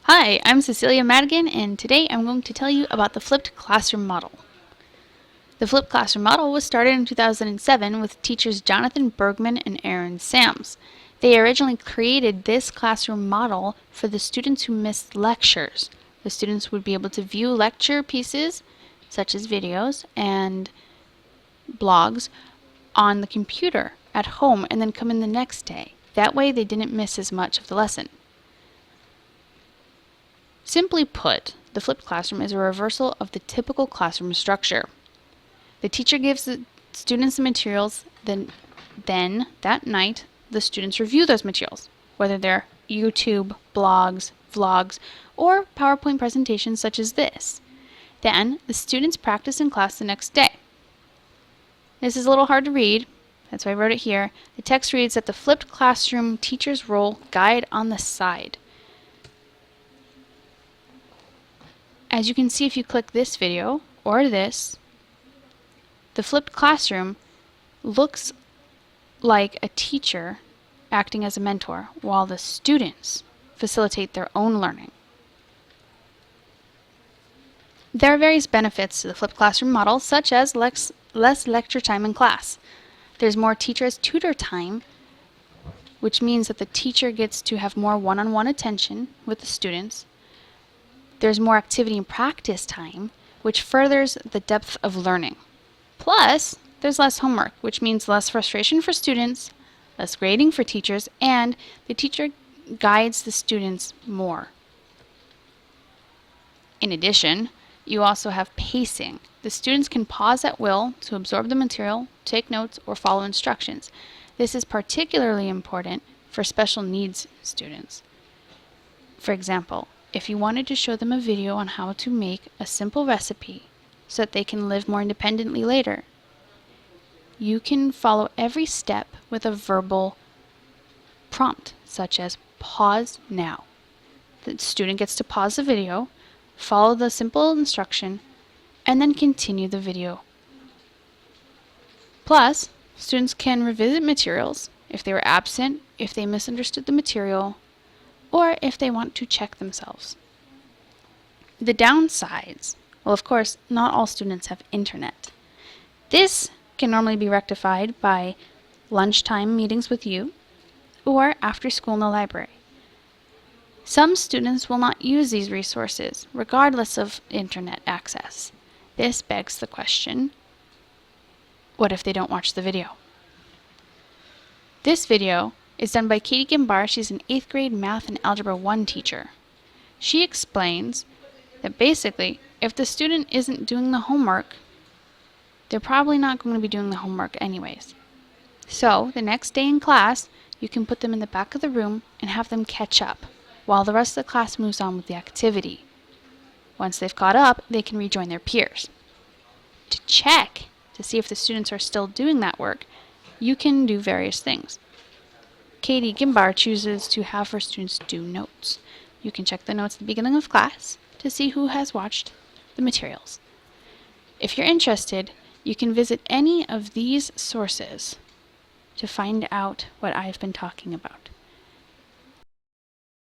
Hi, I'm Cecilia Madigan, and today I'm going to tell you about the flipped classroom model. The flipped classroom model was started in 2007 with teachers Jonathan Bergman and Aaron Sams. They originally created this classroom model for the students who missed lectures. The students would be able to view lecture pieces, such as videos and blogs, on the computer at home and then come in the next day. That way they didn't miss as much of the lesson. Simply put, the flipped classroom is a reversal of the typical classroom structure. The teacher gives the students the materials, then that night the students review those materials, whether they're YouTube, blogs, vlogs, or PowerPoint presentations such as this. Then the students practice in class the next day. This is a little hard to read, that's why I wrote it here. The text reads that the flipped classroom teacher's role guide on the side. As you can see if you click this video or this, the flipped classroom looks like a teacher acting as a mentor while the students facilitate their own learning. There are various benefits to the flipped classroom model, such as less lecture time in class. There's more teacher as tutor time, which means that the teacher gets to have more one-on-one attention with the students. There's more activity and practice time, which furthers the depth of learning. Plus, there's less homework, which means less frustration for students, less grading for teachers, and the teacher guides the students more. In addition, you also have pacing. The students can pause at will to absorb the material, take notes, or follow instructions. This is particularly important for special needs students. For example, if you wanted to show them a video on how to make a simple recipe so that they can live more independently later, you can follow every step with a verbal prompt, such as pause now. The student gets to pause the video, follow the simple instruction, and then continue the video. Plus, students can revisit materials if they were absent, if they misunderstood the material, or if they want to check themselves. The downsides, well, of course, not all students have internet. This can normally be rectified by lunchtime meetings with you or after school in the library. Some students will not use these resources, regardless of internet access. This begs the question, what if they don't watch the video? This video is done by Katie Gimbar. She's an 8th grade Math and Algebra 1 teacher. She explains that basically, if the student isn't doing the homework, they're probably not going to be doing the homework anyways. So, the next day in class, you can put them in the back of the room and have them catch up, while the rest of the class moves on with the activity. Once they've caught up, they can rejoin their peers. To check to see if the students are still doing that work, you can do various things. Katie Gimbar chooses to have her students do notes. You can check the notes at the beginning of class to see who has watched the materials. If you're interested, you can visit any of these sources to find out what I've been talking about.